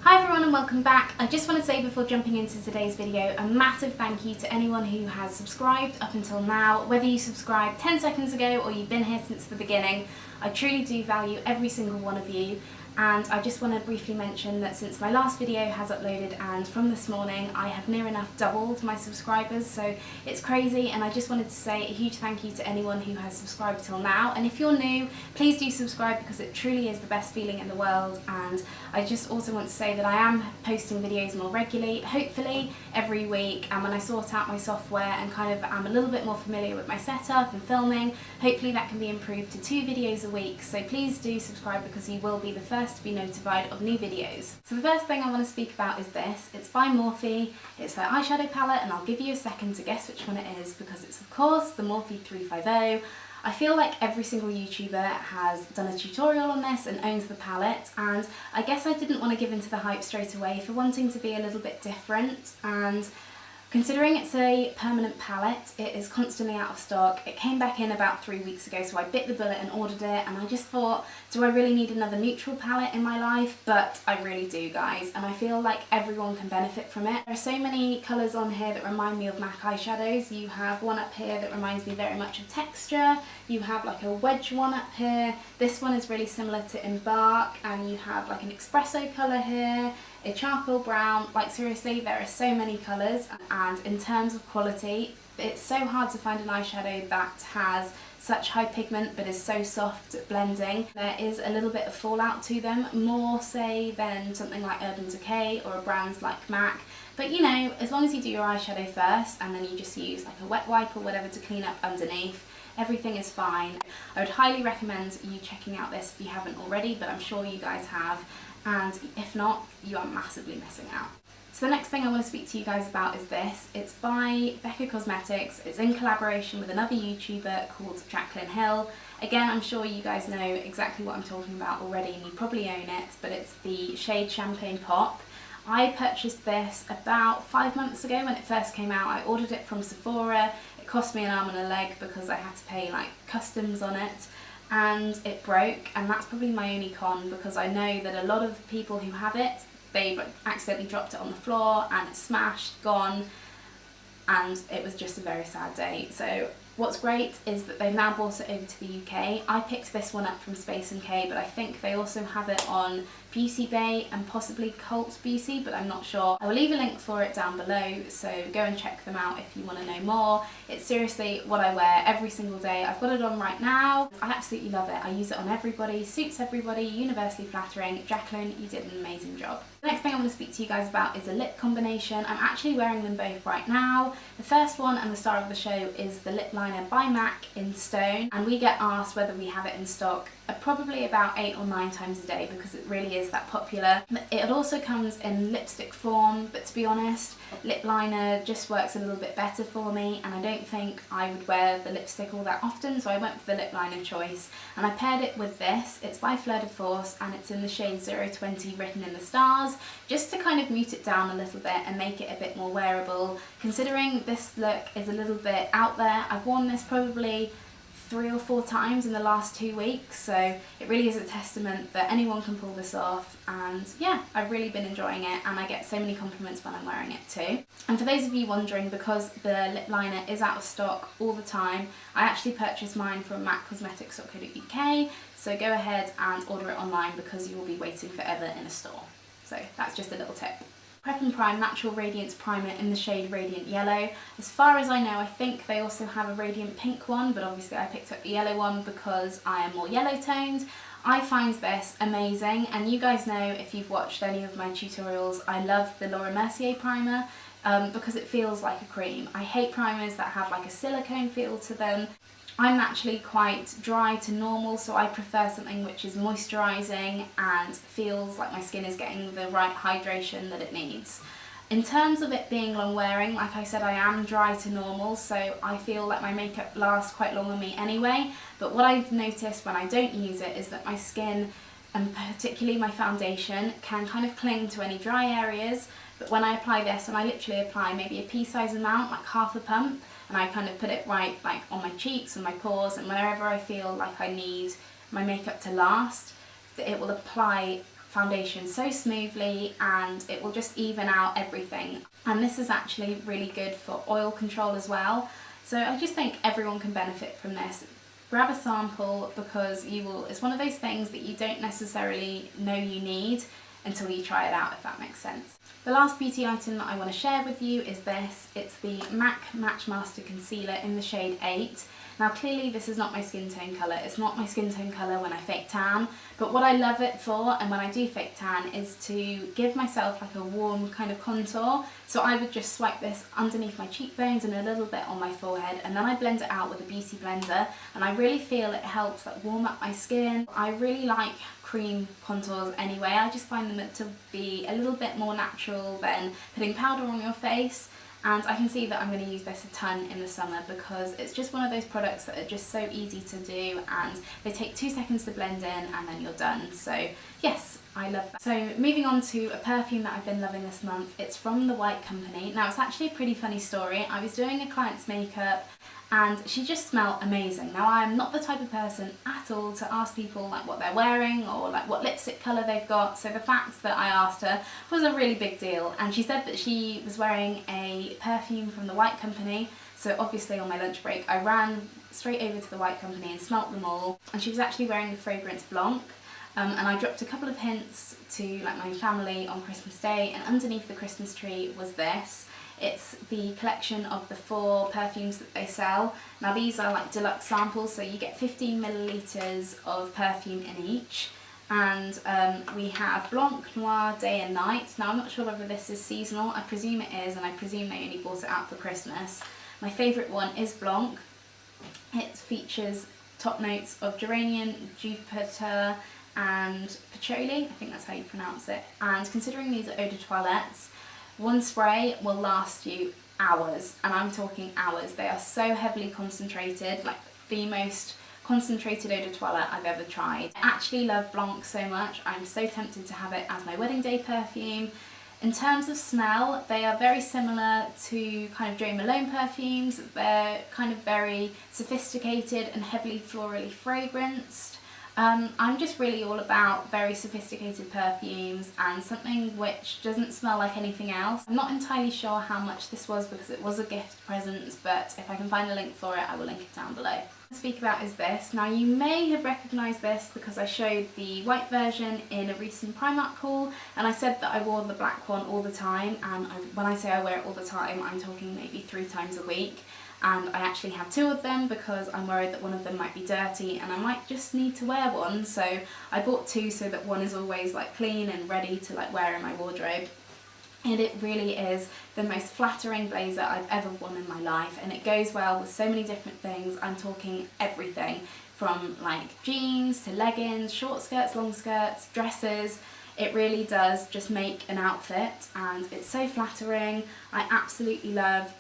Hi everyone and welcome back. I just want to say before jumping into today's video a massive thank you to anyone who has subscribed up until now. Whether you subscribed 10 seconds ago or you've been here since the beginning, I truly do value every single one of you. And I just want to briefly mention that since my last video has uploaded and from this morning I have near enough doubled my subscribers, so it's crazy, and I just wanted to say a huge thank you to anyone who has subscribed till now. And if you're new, please do subscribe because it truly is the best feeling in the world. And I just also want to say that I am posting videos more regularly, hopefully every week, and when I sort out my software and kind of am a little bit more familiar with my setup and filming, hopefully that can be improved to 2 videos a week. So please do subscribe because you will be the first to be notified of new videos. So the first thing I want to speak about is this. It's by Morphe, it's their eyeshadow palette, and I'll give you a second to guess which one it is because it's of course the Morphe 350. I feel like every single YouTuber has done a tutorial on this and owns the palette, and I guess I didn't want to give into the hype straight away for wanting to be a little bit different. And considering it's a permanent palette, it is constantly out of stock. It came back in about 3 weeks ago, so I bit the bullet and ordered it, and I just thought, do I really need another neutral palette in my life? But I really do, guys, and I feel like everyone can benefit from it. There are so many colours on here that remind me of MAC eyeshadows. You have one up here that reminds me very much of Texture. You have like a wedge one up here. This one is really similar to Embark, and you have like an espresso colour here, a charcoal brown. Like seriously, there are so many colours, and in terms of quality, it's so hard to find an eyeshadow that has such high pigment but is so soft at blending. There is a little bit of fallout to them, more say than something like Urban Decay or brands like MAC. But you know, as long as you do your eyeshadow first and then you just use like a wet wipe or whatever to clean up underneath, everything is fine. I would highly recommend you checking out this if you haven't already, but I'm sure you guys have, and if not, you are massively missing out. So the next thing I want to speak to you guys about is this. It's by Becca Cosmetics. It's in collaboration with another YouTuber called Jaclyn Hill. Again, I'm sure you guys know exactly what I'm talking about already and you probably own it, but it's the shade Champagne Pop. I purchased this about 5 months ago when it first came out. I ordered it from Sephora. It cost me an arm and a leg because I had to pay like customs on it, and it broke, and that's probably my only con because I know that a lot of people who have it, they've accidentally dropped it on the floor and it's smashed, gone, and it was just a very sad day. So what's great is that they've now brought it over to the UK. I picked this one up from Space &K, but I think they also have it on Beauty Bay and possibly Cult Beauty, but I'm not sure. I will leave a link for it down below, so go and check them out if you want to know more. It's seriously what I wear every single day. I've got it on right now. I absolutely love it. I use it on everybody, suits everybody, universally flattering. Jaclyn, you did an amazing job. The next thing I want to speak to you guys about is a lip combination. I'm actually wearing them both right now. The first one and the star of the show is the lip liner by MAC in Stone, and we get asked whether we have it in stock probably about 8 or 9 times a day because it really is that popular. It also comes in lipstick form, but to be honest, lip liner just works a little bit better for me, and I don't think I would wear the lipstick all that often, so I went for the lip liner choice, and I paired it with this. It's by Fleur De Force and it's in the shade 020 written in the stars, just to kind of mute it down a little bit and make it a bit more wearable. Considering this look is a little bit out there, I've worn this probably 3 or 4 times in the last 2 weeks, so it really is a testament that anyone can pull this off. And yeah, I've really been enjoying it, and I get so many compliments when I'm wearing it too. And for those of you wondering, because the lip liner is out of stock all the time, I actually purchased mine from maccosmetics.co.uk, so go ahead and order it online because you will be waiting forever in a store. So that's just a little tip. Prep and Prime Natural Radiance Primer in the shade Radiant Yellow. As far as I know, I think they also have a Radiant Pink one, but obviously I picked up the yellow one because I am more yellow toned. I find this amazing, and you guys know if you've watched any of my tutorials, I love the Laura Mercier primer because it feels like a cream. I hate primers that have like a silicone feel to them. I'm naturally quite dry to normal, so I prefer something which is moisturising and feels like my skin is getting the right hydration that it needs. In terms of it being long wearing, like I said, I am dry to normal, so I feel like my makeup lasts quite long on me anyway, but what I've noticed when I don't use it is that my skin, and particularly my foundation, can kind of cling to any dry areas. But when I apply this, and I literally apply maybe a pea-size amount, like half a pump, and I kind of put it right like on my cheeks and my pores, and whenever I feel like I need my makeup to last, it will apply foundation so smoothly, and it will just even out everything. And this is actually really good for oil control as well. So I just think everyone can benefit from this. Grab a sample, because it's one of those things that you don't necessarily know you need until you try it out, if that makes sense. The last beauty item that I want to share with you is this. It's the MAC Matchmaster Concealer in the shade 8. Now clearly this is not my skin tone colour, it's not my skin tone colour when I fake tan, but what I love it for, and when I do fake tan, is to give myself like a warm kind of contour. So I would just swipe this underneath my cheekbones and a little bit on my forehead, and then I blend it out with a beauty blender, and I really feel it helps like warm up my skin. I really like cream contours anyway. I just find them to be a little bit more natural than putting powder on your face. And I can see that I'm going to use this a ton in the summer, because it's just one of those products that are just so easy to do, and they take 2 seconds to blend in and then you're done. So yes, I love that. So moving on to a perfume that I've been loving this month. It's from The White Company. Now it's actually a pretty funny story. I was doing a client's makeup and she just smelled amazing. Now I'm not the type of person at all to ask people like what they're wearing or like what lipstick colour they've got, so the fact that I asked her was a really big deal, and she said that she was wearing a perfume from The White Company. So obviously on my lunch break I ran straight over to The White Company and smelt them all, and she was actually wearing the fragrance Blanc. And I dropped a couple of hints to like my family on Christmas Day, and underneath the Christmas tree was this. It's the collection of the 4 perfumes that they sell. Now these are like deluxe samples, so you get 15 millilitres of perfume in each. And we have Blanc, Noir, Day and Night. Now I'm not sure whether this is seasonal, I presume it is, and I presume they only bought it out for Christmas. My favourite one is Blanc. It features top notes of geranium, jupiter and patchouli, I think that's how you pronounce it. And considering these are eau de toilettes, one spray will last you hours, and I'm talking hours. They are so heavily concentrated, like the most concentrated eau de toilette I've ever tried. I actually love Blanc so much, I'm so tempted to have it as my wedding day perfume. In terms of smell, they are very similar to kind of Jo Malone perfumes. They're kind of very sophisticated and heavily florally fragranced. I'm just really all about very sophisticated perfumes and something which doesn't smell like anything else. I'm not entirely sure how much this was because it was a gift present, but if I can find a link for it, I will link it down below. What to speak about is this. Now you may have recognised this because I showed the white version in a recent Primark haul, and I said that I wore the black one all the time, and when I say I wear it all the time, I'm talking maybe 3 times a week. And I actually have 2 of them because I'm worried that one of them might be dirty and I might just need to wear one, so I bought 2 so that one is always like clean and ready to like wear in my wardrobe. And it really is the most flattering blazer I've ever worn in my life, and it goes well with so many different things. I'm talking everything from like jeans to leggings, short skirts, long skirts, dresses. It really does just make an outfit, and it's so flattering. I absolutely love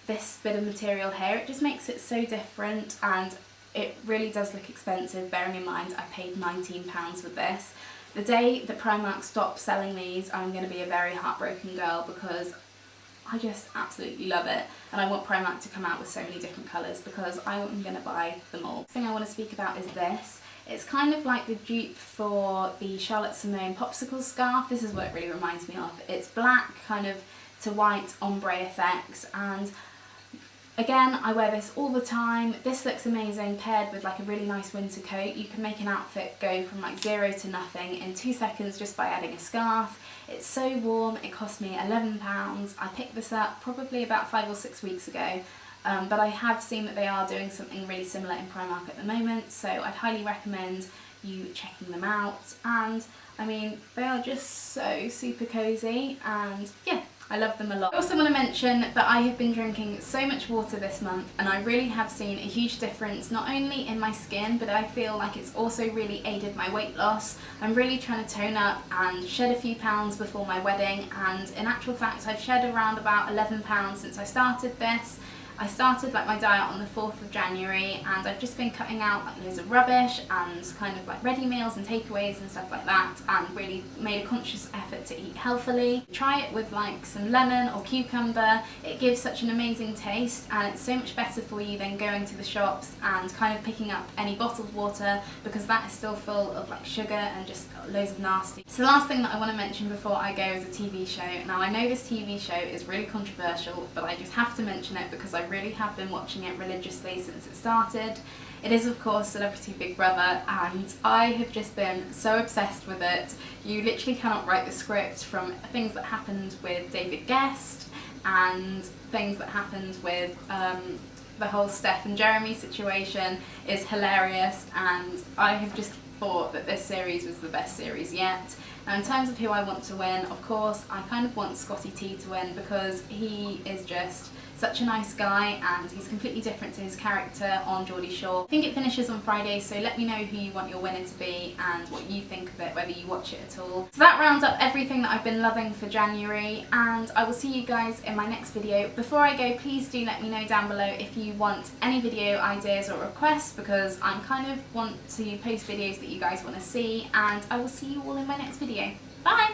this bit of material here. It just makes it so different, and it really does look expensive, bearing in mind I paid £19 with this. The day that Primark stops selling these, I'm going to be a very heartbroken girl because I just absolutely love it, and I want Primark to come out with so many different colours because I'm going to buy them all. The thing I want to speak about is this. It's kind of like the dupe for the Charlotte Simone popsicle scarf. This is what it really reminds me of. It's black kind of to white ombre effects, and again, I wear this all the time. This looks amazing paired with like a really nice winter coat. You can make an outfit go from like 0 to nothing in 2 seconds just by adding a scarf. It's so warm. It cost me £11. I picked this up probably about 5 or 6 weeks ago, but I have seen that they are doing something really similar in Primark at the moment, so I'd highly recommend you checking them out. And I mean, they are just so super cozy, and yeah, I love them a lot. I also want to mention that I have been drinking so much water this month, and I really have seen a huge difference not only in my skin, but I feel like it's also really aided my weight loss. I'm really trying to tone up and shed a few pounds before my wedding, and in actual fact I've shed around about £11 since I started this, I started like my diet on the 4th of January, and I've just been cutting out like loads of rubbish and kind of like ready meals and takeaways and stuff like that, and really made a conscious effort to eat healthily. Try it with like some lemon or cucumber. It gives such an amazing taste, and it's so much better for you than going to the shops and kind of picking up any bottled water, because that is still full of like sugar and just loads of nasty. So the last thing that I want to mention before I go is a TV show. Now I know this TV show is really controversial, but I just have to mention it because I really have been watching it religiously since it started. It is of course Celebrity Big Brother, and I have just been so obsessed with it. You literally cannot write the script. From things that happened with David Guest and things that happened with the whole Steph and Jeremy situation is hilarious, and I have just thought that this series was the best series yet. Now in terms of who I want to win, of course I kind of want Scotty T to win, because he is just such a nice guy and he's completely different to his character on Geordie Shore. I think it finishes on Friday, so let me know who you want your winner to be and what you think of it, whether you watch it at all. So that rounds up everything that I've been loving for January, and I will see you guys in my next video. Before I go, please do let me know down below if you want any video ideas or requests, because I kind of want to post videos that you guys want to see, and I will see you all in my next video. Bye!